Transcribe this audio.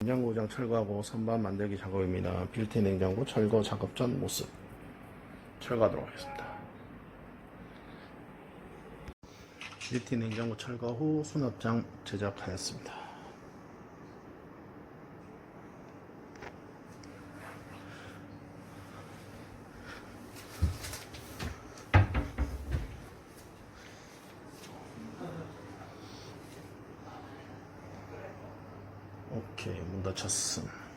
냉장고장 철거하고 선반 만들기 작업입니다. 빌트 냉장고 철거 작업 전 모습 철거하도록 하겠습니다. 빌트 냉장고 철거 후 수납장 제작하였습니다. 오케이, 문 닫혔음.